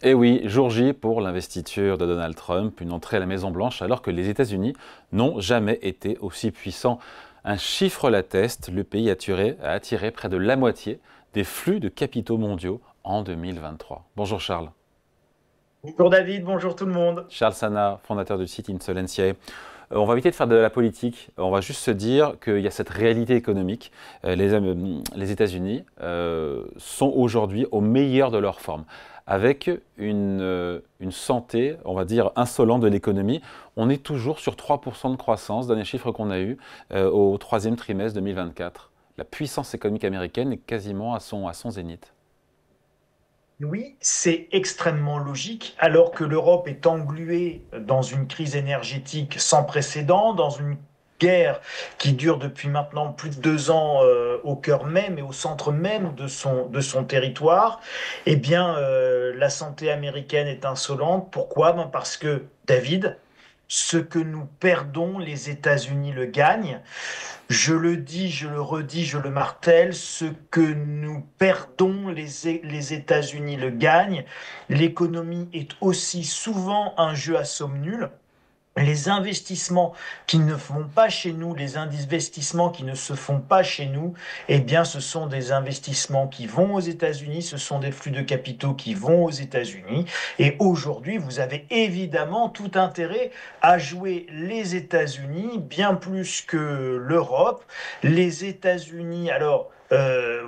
Et oui, jour J pour l'investiture de Donald Trump, une entrée à la Maison-Blanche alors que les États-Unis n'ont jamais été aussi puissants. Un chiffre l'atteste, le pays a attiré près de la moitié des flux de capitaux mondiaux en 2023. Bonjour Charles. Bonjour David, bonjour tout le monde. Charles Sana, fondateur du site Insolentiae. On va éviter de faire de la politique, on va juste se dire qu'il y a cette réalité économique. Les États-Unis sont aujourd'hui au meilleur de leur forme, avec une santé, on va dire, insolente de l'économie. On est toujours sur 3% de croissance, dernier chiffre qu'on a eu au troisième trimestre 2024. La puissance économique américaine est quasiment à son zénith. Oui, c'est extrêmement logique, alors que l'Europe est engluée dans une crise énergétique sans précédent, dans une guerre qui dure depuis maintenant plus de 2 ans au cœur même et au centre même de son territoire. Eh bien, la santé américaine est insolente. Pourquoi? Ben parce que, David, ce que nous perdons, les États-Unis le gagnent. Je le dis, je le redis, je le martèle, ce que nous perdons, les États-Unis le gagnent. L'économie est aussi souvent un jeu à somme nulle. Les investissements qui ne font pas chez nous, les investissements qui ne se font pas chez nous, eh bien, ce sont des investissements qui vont aux États-Unis, ce sont des flux de capitaux qui vont aux États-Unis. Et aujourd'hui, vous avez évidemment tout intérêt à jouer les États-Unis bien plus que l'Europe. Les États-Unis, alors,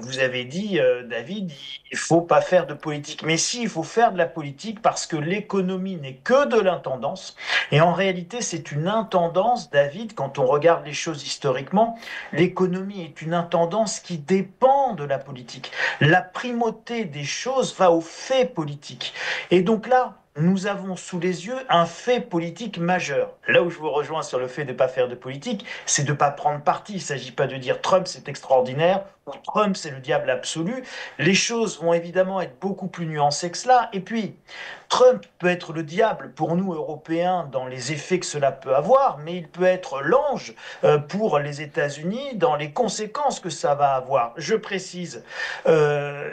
vous avez dit, David, il faut pas faire de politique. Mais si, il faut faire de la politique parce que l'économie n'est que de l'intendance. Et en réalité, c'est une intendance, David, quand on regarde les choses historiquement, l'économie est une intendance qui dépend de la politique. La primauté des choses va au fait politique. Et donc là, nous avons sous les yeux un fait politique majeur. Là où je vous rejoins sur le fait de ne pas faire de politique, c'est de ne pas prendre parti. Il ne s'agit pas de dire Trump c'est extraordinaire ou Trump c'est le diable absolu. Les choses vont évidemment être beaucoup plus nuancées que cela. Et puis, Trump peut être le diable pour nous Européens dans les effets que cela peut avoir, mais il peut être l'ange pour les États-Unis dans les conséquences que ça va avoir. Je précise,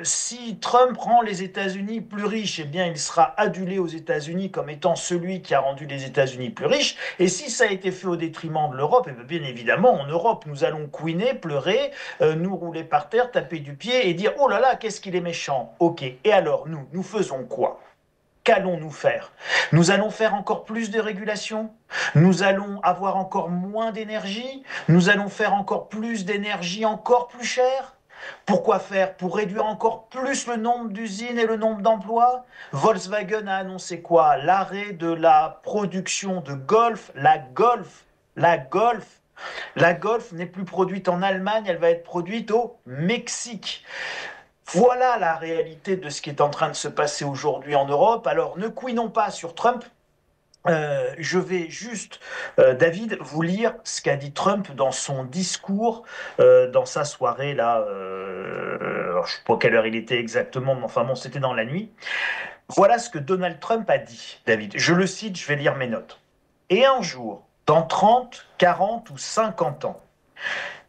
si Trump rend les États-Unis plus riches, eh bien il sera adulé aux États-Unis comme étant celui qui a rendu les États-Unis plus riches. Et si ça a été fait au détriment de l'Europe, eh bien évidemment en Europe nous allons couiner, pleurer, nous rouler par terre, taper du pied et dire oh là là qu'est-ce qu'il est méchant. Ok. Et alors nous faisons quoi? Qu'allons-nous faire? Nous allons faire encore plus de régulation? Nous allons avoir encore moins d'énergie? Nous allons faire encore plus d'énergie encore plus chère? Pourquoi faire? Pour réduire encore plus le nombre d'usines et le nombre d'emplois? Volkswagen a annoncé quoi? L'arrêt de la production de Golf, la Golf. La Golf n'est plus produite en Allemagne, elle va être produite au Mexique. Voilà la réalité de ce qui est en train de se passer aujourd'hui en Europe. Alors ne couinons pas sur Trump. Je vais juste, David, vous lire ce qu'a dit Trump dans son discours, dans sa soirée là. Alors, je ne sais pas quelle heure il était exactement, mais enfin bon, c'était dans la nuit. Voilà ce que Donald Trump a dit, David. Je le cite, je vais lire mes notes. Et un jour, dans 30, 40 ou 50 ans,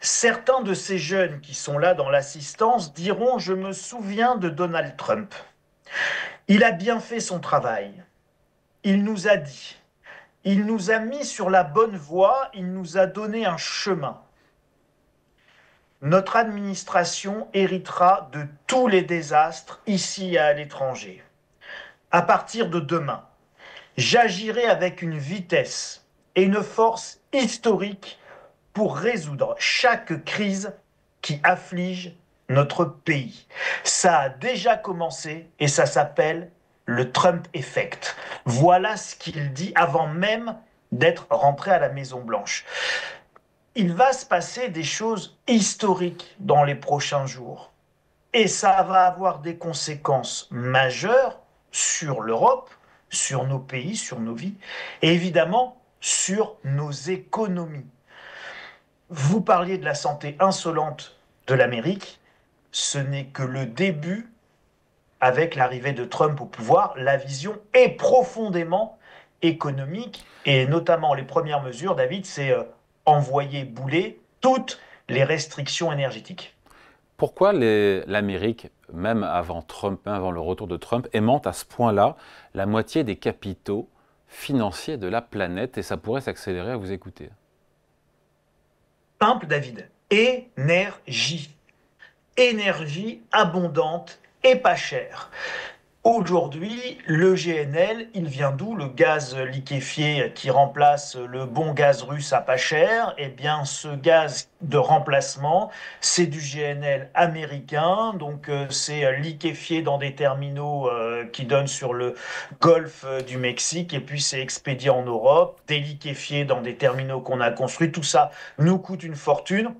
certains de ces jeunes qui sont là dans l'assistance diront: je me souviens de Donald Trump. Il a bien fait son travail. Il nous a dit. Il nous a mis sur la bonne voie. Il nous a donné un chemin. Notre administration héritera de tous les désastres ici et à l'étranger. À partir de demain, j'agirai avec une vitesse et une force historique pour résoudre chaque crise qui afflige notre pays. Ça a déjà commencé et ça s'appelle le Trump Effect. Voilà ce qu'il dit avant même d'être rentré à la Maison-Blanche. Il va se passer des choses historiques dans les prochains jours et ça va avoir des conséquences majeures sur l'Europe, sur nos pays, sur nos vies et évidemment sur nos économies. Vous parliez de la santé insolente de l'Amérique, ce n'est que le début avec l'arrivée de Trump au pouvoir. La vision est profondément économique et notamment les premières mesures, David, c'est envoyer bouler toutes les restrictions énergétiques. Pourquoi l'Amérique, même avant Trump, même avant le retour de Trump, aimante à ce point-là la moitié des capitaux financiers de la planète? Et ça pourrait s'accélérer à vous écouter. Simple, David. Énergie. Énergie abondante et pas chère. Aujourd'hui, le GNL, il vient d'où? Le gaz liquéfié qui remplace le bon gaz russe à pas cher. Eh bien, ce gaz de remplacement, c'est du GNL américain. Donc, c'est liquéfié dans des terminaux qui donnent sur le golfe du Mexique. Et puis, c'est expédié en Europe, déliquéfié dans des terminaux qu'on a construits. Tout ça nous coûte une fortune.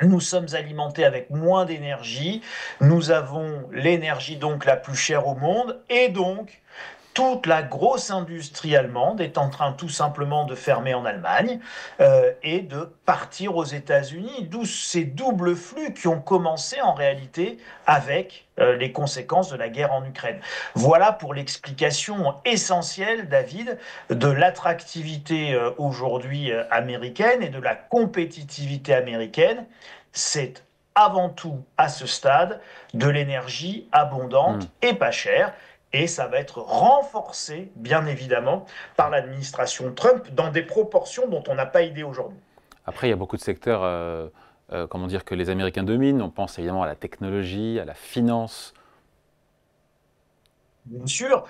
Nous sommes alimentés avec moins d'énergie, nous avons l'énergie donc la plus chère au monde, et donc toute la grosse industrie allemande est en train tout simplement de fermer en Allemagne et de partir aux États-Unis, d'où ces doubles flux qui ont commencé en réalité avec les conséquences de la guerre en Ukraine. Voilà pour l'explication essentielle, David, de l'attractivité aujourd'hui américaine et de la compétitivité américaine. C'est avant tout à ce stade de l'énergie abondante et pas chère. Et ça va être renforcé, bien évidemment, par l'administration Trump dans des proportions dont on n'a pas idée aujourd'hui. Après, il y a beaucoup de secteurs, comment dire, que les Américains dominent. On pense évidemment à la technologie, à la finance. Bien sûr,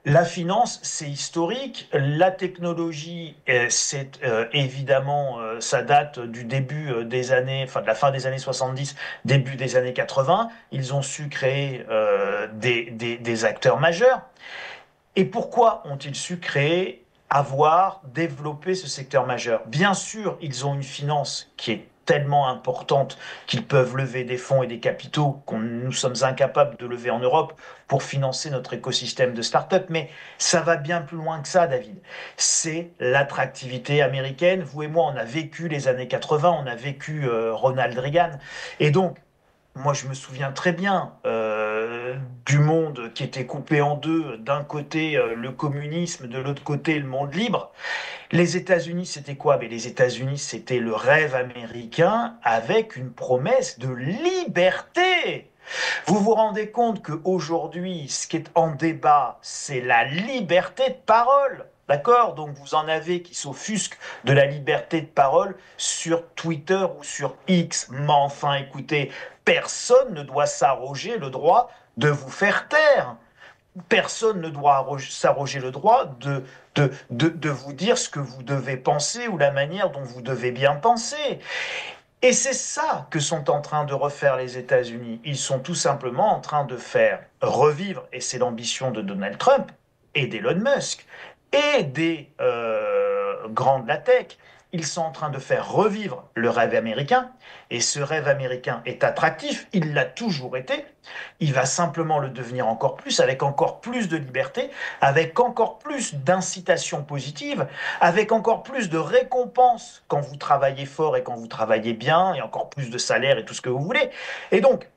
la finance, c'est historique. La technologie, c'est évidemment, ça date du début des années, enfin de la fin des années 70, début des années 80. Ils ont su créer des acteurs majeurs. Et pourquoi ont-ils su créer, avoir, développer ce secteur majeur? Bien sûr, ils ont une finance qui est tellement importante qu'ils peuvent lever des fonds et des capitaux qu'on nous sommes incapables de lever en Europe pour financer notre écosystème de start-up. Mais ça va bien plus loin que ça, David. C'est l'attractivité américaine. Vous et moi, on a vécu les années 80, on a vécu Ronald Reagan. Et donc, moi, je me souviens très bien du monde qui était coupé en deux. D'un côté, le communisme, de l'autre côté, le monde libre. Les États-Unis, c'était quoi? Mais les États-Unis, c'était le rêve américain avec une promesse de liberté. Vous vous rendez compte qu'aujourd'hui, ce qui est en débat, c'est la liberté de parole. D'accord? Donc vous en avez qui s'offusquent de la liberté de parole sur Twitter ou sur X. Mais enfin, écoutez, personne ne doit s'arroger le droit de vous faire taire. Personne ne doit s'arroger le droit de vous dire ce que vous devez penser ou la manière dont vous devez bien penser. Et c'est ça que sont en train de refaire les États-Unis. Ils sont tout simplement en train de faire revivre, et c'est l'ambition de Donald Trump et d'Elon Musk et des grands de la tech. Ils sont en train de faire revivre le rêve américain. Et ce rêve américain est attractif, il l'a toujours été. Il va simplement le devenir encore plus, avec encore plus de liberté, avec encore plus d'incitations positives, avec encore plus de récompenses quand vous travaillez fort et quand vous travaillez bien, et encore plus de salaire et tout ce que vous voulez. Et donc,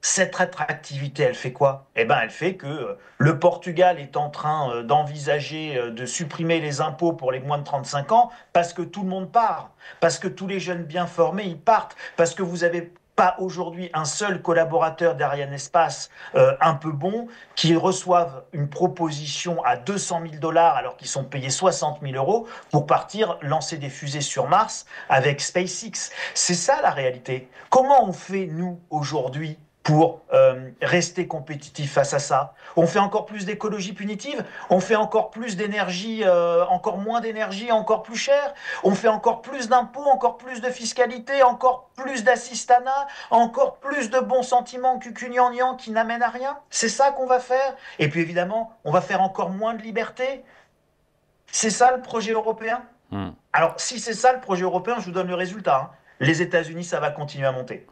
cette attractivité, elle fait quoi? Eh ben, elle fait que le Portugal est en train d'envisager de supprimer les impôts pour les moins de 35 ans parce que tout le monde part, parce que tous les jeunes bien formés, ils partent, parce que vous avez pas aujourd'hui un seul collaborateur d'Ariane Espace un peu bon qui reçoivent une proposition à 200 000 dollars alors qu'ils sont payés 60 000 euros pour partir lancer des fusées sur Mars avec SpaceX. C'est ça la réalité. Comment on fait, nous, aujourd'hui, pour rester compétitif face à ça? On fait encore plus d'écologie punitive, on fait encore plus d'énergie, encore moins d'énergie, encore plus cher, on fait encore plus d'impôts, encore plus de fiscalité, encore plus d'assistanat, encore plus de bons sentiments cucugnangnang qui n'amènent à rien. C'est ça qu'on va faire. Et puis évidemment, on va faire encore moins de liberté. C'est ça le projet européen? Alors si c'est ça le projet européen, je vous donne le résultat, hein. Les États-Unis, ça va continuer à monter.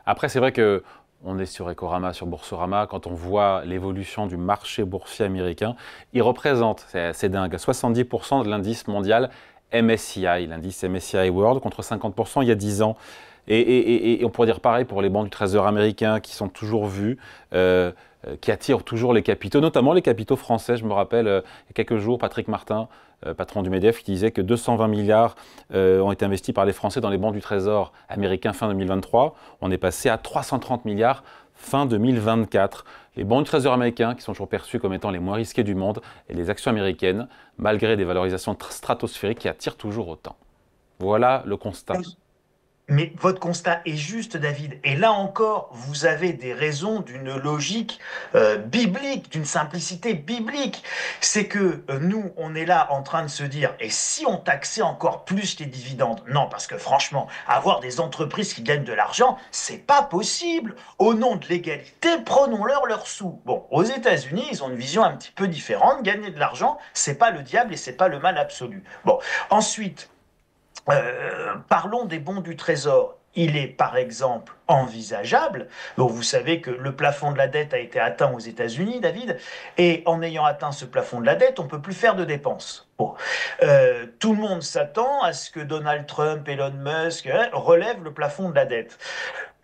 Après, c'est vrai que on est sur Ecorama, sur Boursorama, quand on voit l'évolution du marché boursier américain, il représente, c'est assez dingue, 70% de l'indice mondial MSCI, l'indice MSCI World, contre 50% il y a 10 ans. Et on pourrait dire pareil pour les bancs du Trésor américain qui sont toujours vus qui attire toujours les capitaux, notamment les capitaux français. Je me rappelle, il y a quelques jours, Patrick Martin, patron du MEDEF, qui disait que 220 milliards ont été investis par les Français dans les bons du Trésor américains fin 2023. On est passé à 330 milliards fin 2024. Les bons du Trésor américains, qui sont toujours perçus comme étant les moins risqués du monde, et les actions américaines, malgré des valorisations stratosphériques qui attirent toujours autant. Voilà le constat. Mais votre constat est juste, David. Et là encore, vous avez des raisons d'une logique biblique, d'une simplicité biblique. C'est que nous, on est là en train de se dire, et si on taxait encore plus les dividendes? Non, parce que franchement, avoir des entreprises qui gagnent de l'argent, c'est pas possible. Au nom de l'égalité, prenons-leur leurs sous. Bon, aux États-Unis, ils ont une vision un petit peu différente. Gagner de l'argent, c'est pas le diable et c'est pas le mal absolu. Bon, ensuite. Parlons des bons du Trésor. Il est par exemple envisageable, donc vous savez que le plafond de la dette a été atteint aux États-Unis, David, et en ayant atteint ce plafond de la dette, on ne peut plus faire de dépenses. Bon. Tout le monde s'attend à ce que Donald Trump, Elon Musk relèvent le plafond de la dette.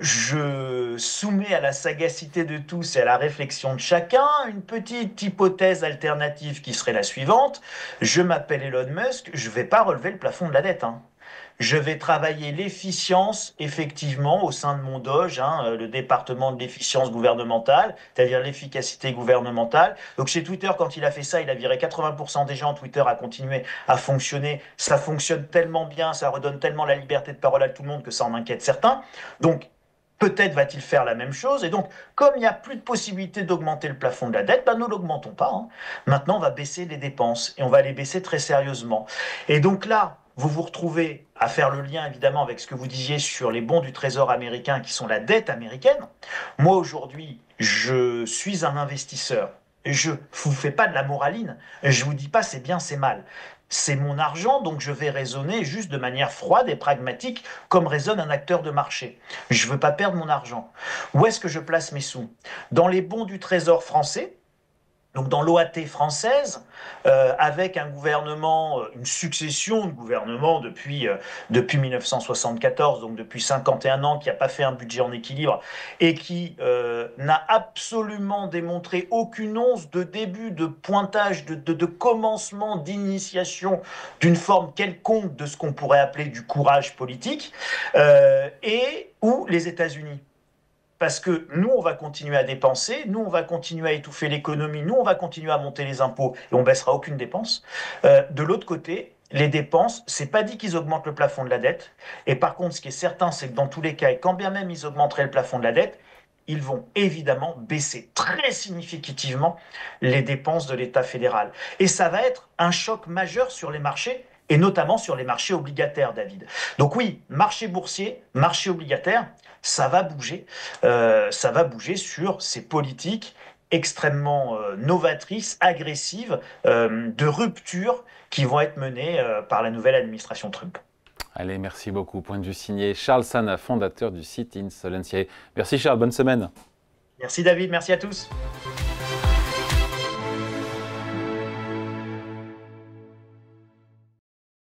Je soumets à la sagacité de tous et à la réflexion de chacun une petite hypothèse alternative qui serait la suivante. Je m'appelle Elon Musk, je ne vais pas relever le plafond de la dette, hein. Je vais travailler l'efficience, effectivement, au sein de mon DOGE, le département de l'efficience gouvernementale, c'est-à-dire l'efficacité gouvernementale. Donc chez Twitter, quand il a fait ça, il a viré 80% des gens. Twitter a continué à fonctionner. Ça fonctionne tellement bien, ça redonne tellement la liberté de parole à tout le monde que ça en inquiète certains. Donc, peut-être va-t-il faire la même chose. Et donc, comme il n'y a plus de possibilité d'augmenter le plafond de la dette, nous ne l'augmentons pas, hein. Maintenant, on va baisser les dépenses et on va les baisser très sérieusement. Et donc là, vous vous retrouvez à faire le lien évidemment avec ce que vous disiez sur les bons du Trésor américain qui sont la dette américaine. Moi aujourd'hui, je suis un investisseur. Je ne vous fais pas de la moraline. Je ne vous dis pas c'est bien, c'est mal. C'est mon argent, donc je vais raisonner juste de manière froide et pragmatique, comme raisonne un acteur de marché. Je ne veux pas perdre mon argent. Où est-ce que je place mes sous? Dans les bons du Trésor français, donc dans l'OAT française, avec un gouvernement, une succession de gouvernements depuis 1974, donc depuis 51 ans, qui n'a pas fait un budget en équilibre et qui n'a absolument démontré aucune once de début, de pointage, de commencement, d'initiation d'une forme quelconque de ce qu'on pourrait appeler du courage politique, et ou les États-Unis. Parce que nous, on va continuer à dépenser, nous, on va continuer à étouffer l'économie, nous, on va continuer à monter les impôts et on baissera aucune dépense. De l'autre côté, les dépenses, c'est pas dit qu'ils augmentent le plafond de la dette. Et par contre, ce qui est certain, c'est que dans tous les cas, et quand bien même ils augmenteraient le plafond de la dette, ils vont évidemment baisser très significativement les dépenses de l'État fédéral. Et ça va être un choc majeur sur les marchés, et notamment sur les marchés obligataires, David. Donc oui, marché boursier, marché obligataire, ça va bouger sur ces politiques extrêmement novatrices, agressives, de rupture qui vont être menées par la nouvelle administration Trump. Allez, merci beaucoup. Point de vue signé Charles Sana, fondateur du site Insolentiae. Merci Charles, bonne semaine. Merci David, merci à tous.